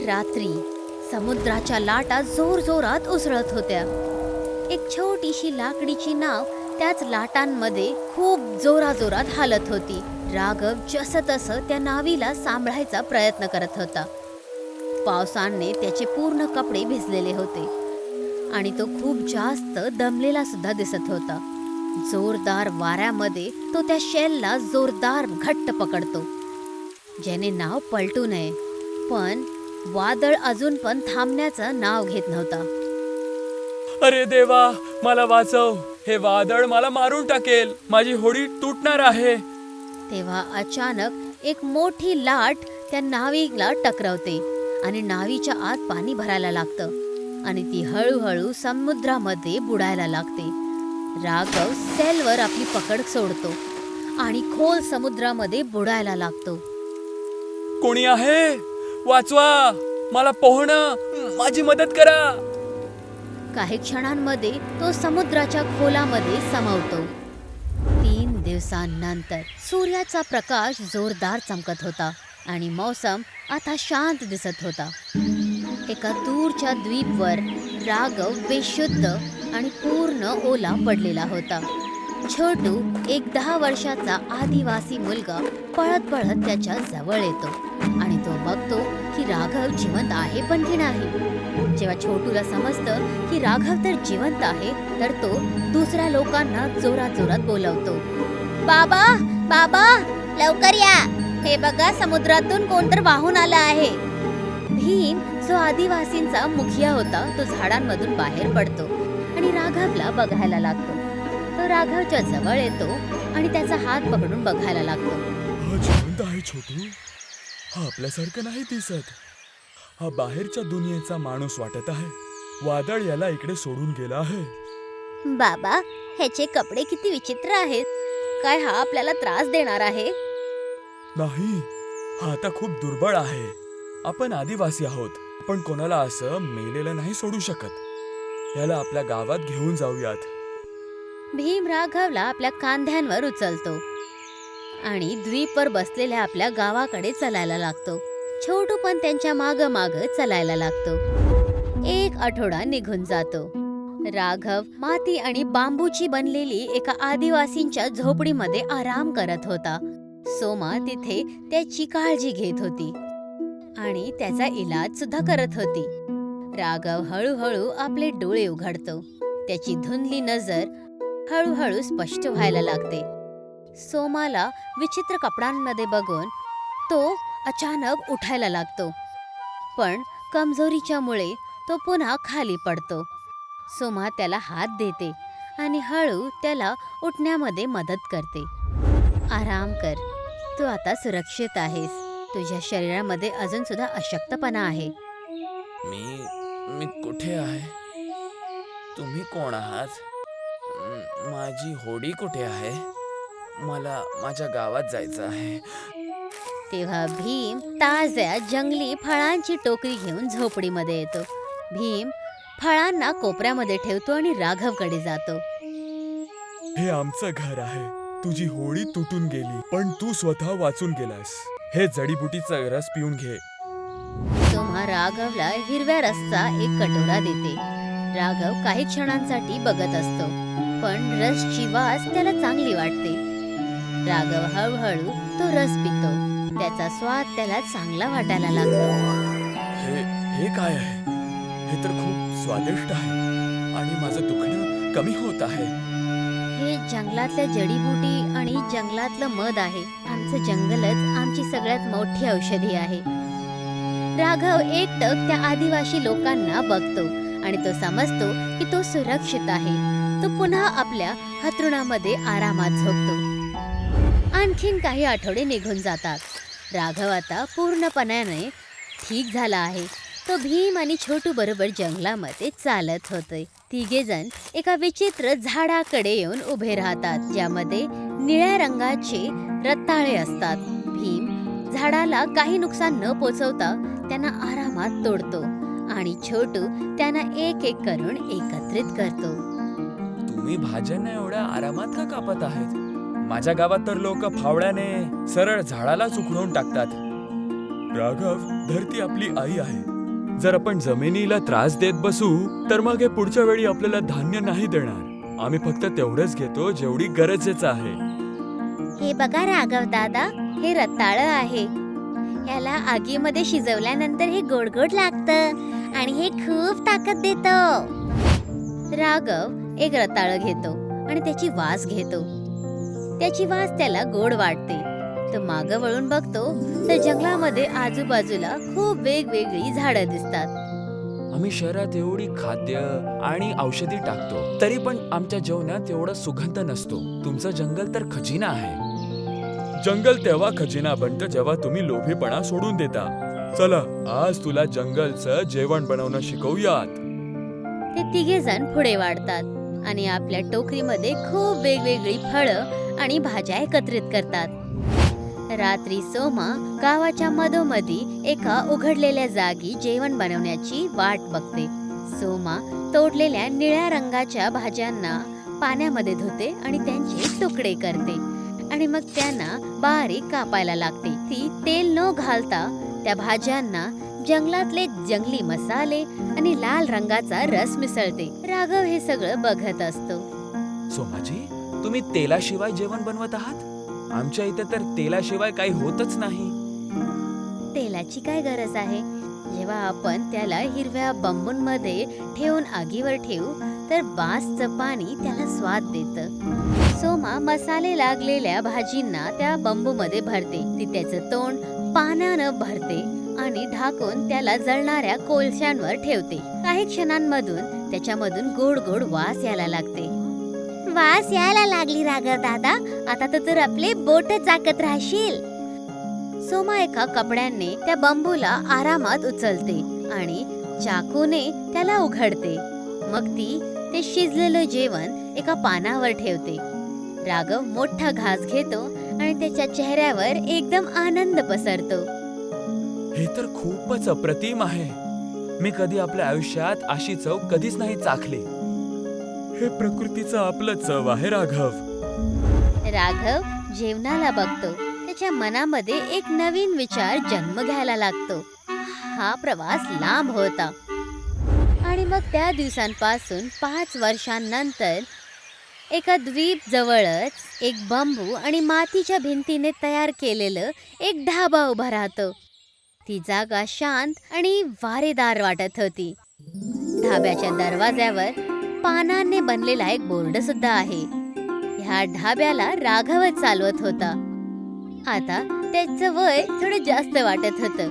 रात्री समुद्राच्या लाटा जोरजोरात उसळत होत्या. एक छोटीशी लाकडीची नाव त्याच लाटांमध्ये खूप जोराजोरात हालत होती. राघव जसं तसं त्या नावीला सांभाळायचा प्रयत्न करत होता. पावसाने त्याचे पूर्ण कपडे भिजलेले होते आणि तो खूप जास्त दमलेला सुद्धा दिसत होता. जोरदार वाऱ्यामध्ये तो त्या शेलला जोरदार घट्ट पकडतो, ज्याने नाव पलटू नये. पण वादळ अजून पण थांबण्याचं नाव घेत नव्हता. अरे देवा, मला वाचव. हे वादळ मला मारून टाकेल. माझी होडी तुटणार आहे. तेव्हा अचानक एक मोठी लाट त्या नावीला टकरावते आणि नावीच्या आत पाणी भरायला लागतं आणि ती हळूहळू समुद्रामध्ये बुडायला लागते. राघव सेलवर आपली पकड सोडतो आणि खोल समुद्रामध्ये बुडायला लागतो. कोणी आहे? वाचवा, मला पोहणं, माझी मदत करा. काही क्षणांमध्ये तो समुद्राच्या खोलामध्ये समावतो. 3 दिवसांनंतर सूर्याचा प्रकाश जोरदार चमकत होता आणि मौसम आता शांत दिसत होता. एका दूरच्या द्वीपवर राघव बेशुद्ध आणि पूर्ण ओला पडलेला होता. छोटू, एक 10 वर्षाचा आदिवासी मुलगा पळत पळत त्याच्या जवळ येतो आणि तो बघतो की राघव जिवंत आहे पण की नाही. जेव्हा छोटूला समजतं की राघव तर जिवंत आहे, तर तो दुसऱ्या लोकांना जोरात जोरात बोलवतो, बाबा बाबा, लवकर या, हे बघा समुद्रातून कोणतर वाहून आला आहे. भीम, जो आदिवासींचा मुखिया होता, तो झाडांमधून बाहेर पडतो आणि राघवला बघायला लागतो. तो राघवच्या जवळ येतो आणि त्याचा हात पकडून बघायला लागतो. हा जिवंत आहे छोटू. हा आपल्यासारखं नाही दिसत. हा बाहेरच्या दुनियेचा माणूस वाटत आहे. वादळ याला इकडे सोडून गेला आहे. बाबा, ह्याचे कपडे किती विचित्र आहेत. काय हा आपल्याला त्रास देणार आहे? नाही, हा आता खूप दुर्बळ आहे. आपण आदिवासी आहोत. आपण कोणाला असं मेलेलं नाही सोडू शकत. याला आपल्या गावात घेऊन जाऊयात. भीम राघवला आपल्या खांद्यांवर उचलतो आणि द्वीपवर बसलेल्या आपल्या गावाकडे चालायला लागतो. छोटू पण त्यांच्या माग माग चालायला लागतो. 1 आठवडा निघून जातो. राघव माती आणि बांबूची बनलेली एका आदिवासींच्या झोपडीमध्ये आराम करत होता. सोमा तिथे त्याची काळजी घेत होती आणि त्याचा इलाज सुद्धा करत होती. राघव हळूहळू आपले डोळे उघडतो. त्याची धुंदली नजर हळूहळू स्पष्ट व्हायला लागते. सोमाला विचित्र कपड्यांमध्ये बघून तो अचानक उठायला लागतो, पण कमजोरीच्या मुळे तो पुन्हा खाली पडतो. सोमा त्याला हात देते आणि हळू त्याला उठण्यामध्ये मदत करते. आराम कर, तू आता सुरक्षित आहेस. तुझ्या शरीरामध्ये अजून सुद्धा अशक्तपणा आहे. मी कुठे आहे? तुम्ही कोण आहात? माझी होडी कुठे आहे? मला माझ्या गावात जायचं आहे. तेव्हा भीम ताज्या जंगली फळांची टोकरी घेऊन झोपडीमध्ये येतो. भीम फळांना कोपऱ्यामध्ये ठेवतो आणि राघवकडे जातो. हे आमचं घर आहे. तुझी होडी तुटून गेली, पण तू स्वतः वाचून गेलास. हे जडीबुटीचा रस पिऊन घे. सोमा राघवला हिरव्या रसचा एक कटोरा देते. राघव काही क्षणांसाठी बघत असतो, पण रसची वास त्याला चांगली वाटते. राघव हळूहळू तो रस पितो. त्याचा स्वाद त्याला चांगला वाटायला लागतो. हे काय आहे? हे तर खूप स्वादिष्ट आहे आणि माझं दुखणं कमी होत आहे. हे जंगलातल्या जडीबुटी आणि जंगलातलं मध आहे. आमचं जंगलच आमची सगळ्यात मोठी औषधी आहे. राघव एकटक त्या आदिवासी लोकांना बघतो आणि तो समजतो की तो सुरक्षित आहे. तो पुन्हा आपल्या हतरुणामध्ये आरामात झोपतो. आणखीन काही आठवडे निघून जातात. राघव आता पूर्णपणाने ठीक झाला आहे. तो भीम आणि छोटू बरोबर जंगलामध्ये चालत होते. तिघेजण एका विचित्र झाडाकडे येऊन उभे राहतात, ज्यामध्ये निळ्या रंगाचे रताळे असतात. भीम झाडाला काही नुकसान न पोचवता त्यांना आरामात तोडतो आणि छोटू त्यांना एक एक करून एकत्रित करतो. तुम्ही भाज्यांना एवढ्या आरामात का कापत आहेत? माझ्या गावात तर लोक फावड्याने सरळ झाडालाच उखडून टाकतात. राघव, धरती आपली आई आहे. जर आपण जमिनीला त्रास देत बसू तर मग हे पुढच्या वेळी आपल्याला धान्य नाही देणार. आम्ही फक्त तेवढंच घेतो जेवढी गरजेचं आहे. हे बघा राघव दादा, हे रताळं आहे. याला आगीमध्ये शिजवल्यानंतर हे गोड गोड लागतं आणि हे खूप ताकद देतं. राघव एक रताळं घेतो आणि त्याची वास घेतो. त्याची वास त्याला गोड वाटते. तो मागं वळून बघतो तर जंगलामध्ये आजूबाजूला खूप वेगवेगळी झाडं दिसतात. आम्ही शहरात एवढी खाद्य आणि औषधी टाकतो तरी पण आमच्या जेवणात एवढा सुगंध नसतो. तुमचं जंगल तर खजिना आहे. जंगल तेव्हा खजिना बनतं जेव्हा तुम्ही लोभीपणा सोडून देता. चला आज तुला जंगलचं जेवण बनवणं शिकवूयात. ते तिघे जण पुढे वाढतात आणि आपल्या टोकरीमध्ये खूप वेगवेगळी फळं आणि भाज्या एकत्रित करतात. रात्री सोमा गावाच्या मधोमधी एका उघडलेल्या जागी जेवण बनवण्याची वाट बघते. सोमा तोडलेल्या निळ्या रंगाच्या भाज्यांना पाण्यामध्ये धुते आणि त्यांचे तुकडे करते आणि मग त्यांना बारीक कापायला लागते. ती तेल न घालता त्या भाज्यांना जंगलातले जंगली मसाले आणि लाल रंगाचा रस मिसळते. राघव हे सगळं बघत असतो. सोमाजी, तुम्ही तेलाशिवाय जेवण बनवत आहात? आमच्या इथे तर तेलाशिवाय काही होतच नाही. तेलाची काय गरज आहे? जेव्हा आपण त्याला हिरव्या बांबूंमध्ये ठेवून आगीवर ठेवू तर बासचं पाणी त्याला स्वाद देतं. सोमा मसाले लागलेल्या भाजींना त्या बांबूमध्ये भरते. ती त्याचं तोंड पाण्यानं भरते आणि ढाकून त्याला जळणाऱ्या कोळशांवर ठेवते. काही क्षणांमधून त्याच्यामधून गोड गोड वास यायला लागते. वास यायला लागली राघव दादा, आता तर आपले बोट चाकत राहशील. सोमा एका कपड्याने त्या बांबूला आरामात उचलते आणि चाकूने त्याला उघडते. मग ती ते शिजलेलं जेवण एका पानावर ठेवते. राघव मोठा घास घेतो आणि त्याच्या चेहऱ्यावर एकदम आनंद पसरतो. हे तर खूपच अप्रतिम आहे. मी कधी आपल्या आयुष्यात अशी चव कधीच नाही चाखली. हे प्रकृतीचं आपलं चव आहे राघव. राघव जेवणाला बघतो. त्याच्या मनामध्ये एक नवीन विचार जन्म घ्यायला लागतो. हा प्रवास लांब होता आणि मग त्या दिवसांपासून 5 वर्षांनंतर एका द्वीप जवळच एक बांबू आणि मातीच्या भिंतीने तयार केलेलं एक ढाबा उभा राहतो. ती जागा शांत आणि वारेदार वाटत होती. ढाब्याच्या दरवाज्यावर पानांनी बनलेला एक बोर्ड सुद्धा आहे. ह्या ढाब्याला राघवच चालवत होता. आता त्याचं वय थोडं जास्त वाटत होतं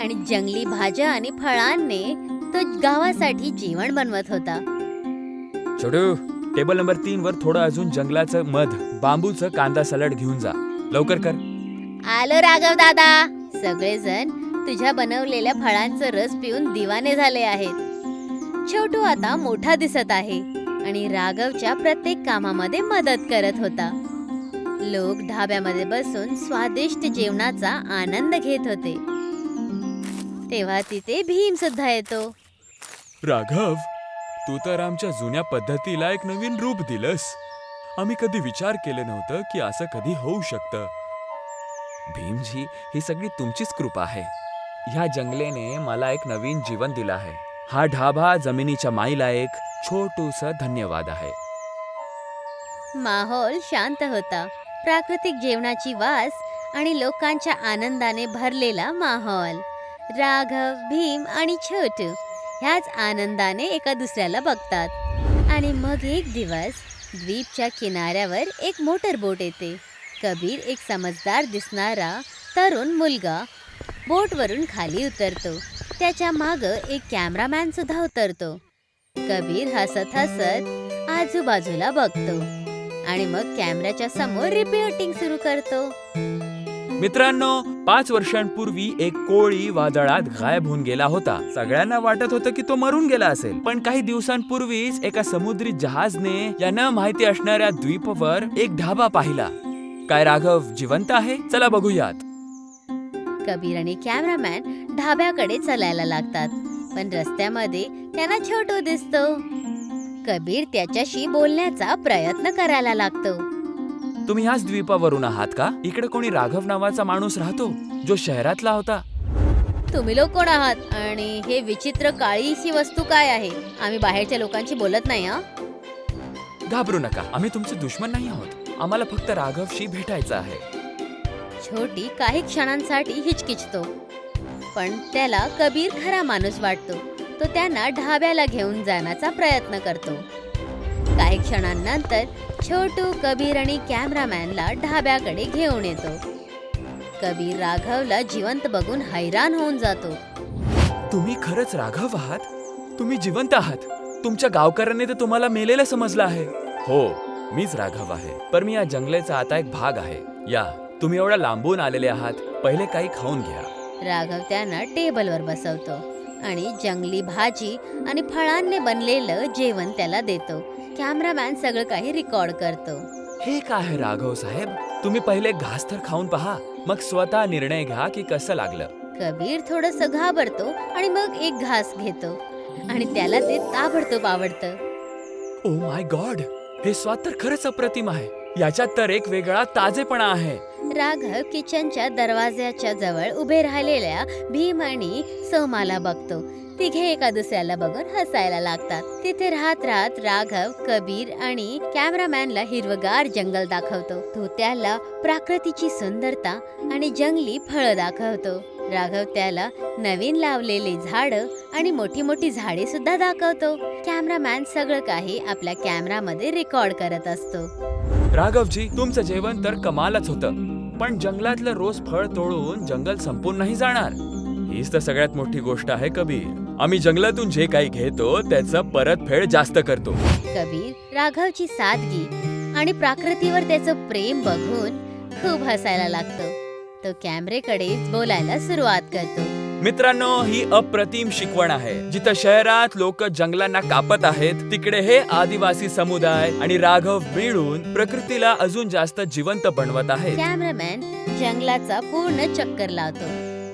आणि जंगली भाज्या आणि फळांनी तो गावासाठी जेवण बनवत होता. छोटू, टेबल नंबर 3 वर थोडं अजून जंगलाचं मध, बांबूचं कांदा सलाड घेऊन जा. लवकर कर. आलो राघव दादा. सगळेजण तुझ्या बनवलेल्या फळांचं रस पिऊन दिवाने झाले आहेत. छोटू आता मोठा दिसत आहे आणि राघवच्या प्रत्येक कामामध्ये मदत करत होता. लोक ढाब्यामध्ये बसून स्वादिष्ट जेवणाचा आनंद घेत होते. तेव्हा तिथे भीम सुद्धा येतो. राघव, तू तर आमच्या जुन्या पद्धतीला एक नवीन रूप दिलंस. आम्ही कधी विचार केले नव्हतं की असं कधी होऊ शकतं. भीमजी, ही सगळी तुमचीच कृपा आहे. ह्या जंगलेने मला एक नवीन जीवन दिलं आहे. हा ढाबा जमिनीच्या माईला एक छोटूसा धन्यवाद आहे. माहोल शांत होता. प्राकृतिक जेवणाची वास आणि लोकांच्या आनंदाने भरलेला माहोल. राघव, भीम आणि छोटू ह्याच आनंदाने एका दुसऱ्याला बघतात. आणि मग एक दिवस द्वीपच्या किनाऱ्यावर एक मोटर बोट येते. कबीर, एक समजदार दिसणारा तरुण मुलगा, बोटवरून खाली उतरतो. त्याच्या मागं एक कॅमेरामॅन सुद्धा उतरतो. कबीर हसत हसत आजूबाजूला बघतो आणि मग कॅमेऱ्याच्या समोर रिपोर्टिंग सुरू करतो. मित्रांनो, 5 वर्षांपूर्वी एक कोळी वादळात गायब होऊन गेला होता. सगळ्यांना वाटत होतं की तो मरून गेला असेल. पण काही दिवसांपूर्वीच एका समुद्री जहाजने या न माहिती असणाऱ्या द्वीपवर एक ढाबा पाहिला. काय राघव जिवंत आहे? चला बघूयात. कबीर आणि कॅमेरामॅन ढाब्याकडे चालायला लागतात. पण रस्त्यामध्ये त्यांना छोटू दिसतो. कबीर त्याच्याशी बोलण्याचा प्रयत्न करायला लागतो. तुम्ही ह्याच द्वीपावरून आहात का? इकडे कोणी राघव नावाचा माणूस राहतो जो शहरातला होता. तुम्ही लोक कोण आहात आणि हे विचित्र काळीशी वस्तू काय आहे? आम्ही बाहेरच्या लोकांशी बोलत नाही हा. घाबरू नका, आम्ही तुमचे दुश्मन नाही आहोत. आम्हाला फक्त राघवशी भेटायचं आहे. छोटी काही क्षणांसाठी हिचकिचतो, पण त्याला कबीर खरा माणूस वाटतो. तो त्यांना ढाब्याला घेऊन जाण्याचा प्रयत्न करतो. काही क्षणांनंतर छोटू कबीर आणि कॅमेरामॅनला ढाब्याकडे घेऊन येतो. कबीर राघवला जिवंत बघून हैराण होऊन जातो. तुम्ही खरंच राघव आहात? तुम्ही जिवंत आहात? तुमच्या गावकऱ्यांनी तर तुम्हाला मेलेलं समजलं आहे. हो, मीच राघव आहे, पण मी या जंगलाचा आता एक भाग आहे. या, तुम्ही एवढा लांबून आलेले आहात, पहिले काही खाऊन घ्या. राघव त्यांना टेबलवर बसवतो आणि जंगली भाजी आणि फळांनी बनलेलं जेवण त्याला देतो. कॅमेरामॅन सगळं काही रेकॉर्ड करतो. हे काय आहे राघव साहेब? तुम्ही पहिले घास तर खाऊन पहा, मग स्वतः निर्णय घ्या की कसं लागलं. कबीर थोडस घाबरतो आणि मग एक घास घेतो आणि त्याला ते ताबडतोब आवडतं. ओ माय गॉड, हे स्वाद तर खरंच अप्रतिम आहे. याच्यात तर एक वेगळा ताजेपणा आहे. राघव किचनच्या दरवाजाच्या जवळ उभे राहिलेल्या भीम आणि सोमाला बघतो. तिघे एका दुसऱ्याला बघून हसायला लागतात. तिथे राहत राहत राघव कबीर आणि कॅमेरामॅनला हिरवगार जंगल दाखवतो. तो त्याला प्रकृतीची सुंदरता आणि जंगली फळं दाखवतो. राघव त्याला नवीन लावलेले झाडं आणि मोठी मोठी झाडे सुद्धा दाखवतो. कॅमेरामॅन सगळं काही आपल्या कॅमेरामध्ये रेकॉर्ड करत असतो. राघवजी, तुमचं जेवण तर कमालच होतं, पण जंगलातलं रोज फळ तोडून जंगल संपून नाही जाणार. हीच तर सगळ्यात मोठी गोष्ट आहे कबीर. आम्ही जंगलातून जे काही घेतो त्याचं परतफेड जास्त करतो. कबीर राघवची सादगी आणि प्रकृतीवर त्याचं प्रेम बघून खूप हसायला लागतो. तो कॅमेरेकडे बोलायला सुरुवात करतो. मित्रांनो, ही अप्रतिम शिकवण आहे. जिथं शहरात लोक जंगलांना कापत आहेत, तिकडे हे आदिवासी समुदाय आणि राघव मिळून प्रकृतीला अजून जास्त जिवंत बनवत आहेत. कॅमेरामॅन जंगलाचा पूर्ण चक्कर लावतो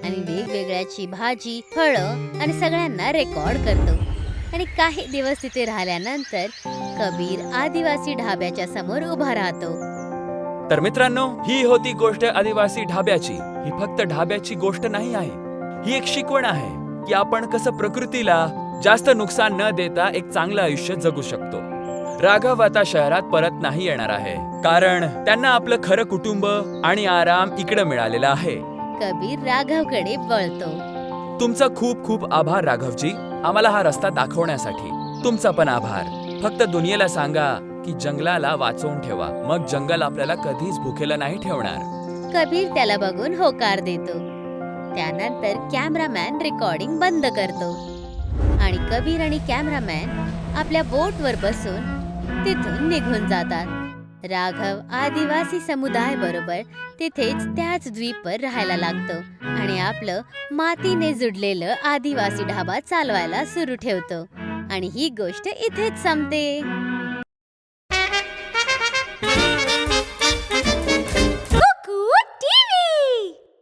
आणि वेगवेगळ्याची भाजी, फळं आणि सगळ्यांना रेकॉर्ड करतो. आणि काही दिवस तिथे राहिल्यानंतर कबीर आदिवासी ढाब्याच्या समोर उभा राहतो. तर मित्रांनो, ही होती गोष्ट आदिवासी ढाब्याची. ही फक्त ढाब्याची गोष्ट नाही आहे, ही एक शिकवण आहे की आपण कसं प्रकृतीला जास्त नुकसान न देता एक चांगलं आयुष्य जगू शकतो. राघव आता शहरात परत नाही येणार आहे, कारण त्यांना आपलं खरं कुटुंब आणि आराम इकडे मिळालेला आहे. कबीर राघवकडे वळतो. तुमचा खूप खूप आभार राघवजी, आम्हाला हा रस्ता दाखवण्यासाठी. तुमचा पण आभार. फक्त दुनियेला सांगा की जंगलाला वाचवून ठेवा, मग जंगल आपल्याला कधीच भुकेलं नाही ठेवणार. कबीर त्याला बघून होकार देतो. त्यानंतर कॅमेरामॅन रेकॉर्डिंग बंद करतो आणि कबीर आणि कॅमेरामॅन आपल्या बोटवर बसून तिथून निघून जातात. राघव आदिवासी समुदाय बरोबर तिथेच त्याच द्वीपवर राहायला लागतो आणि आपलं मातीने जुडलेलं आदिवासी ढाबा चालवायला सुरू ठेवतो. आणि ही गोष्ट इथेच संपते.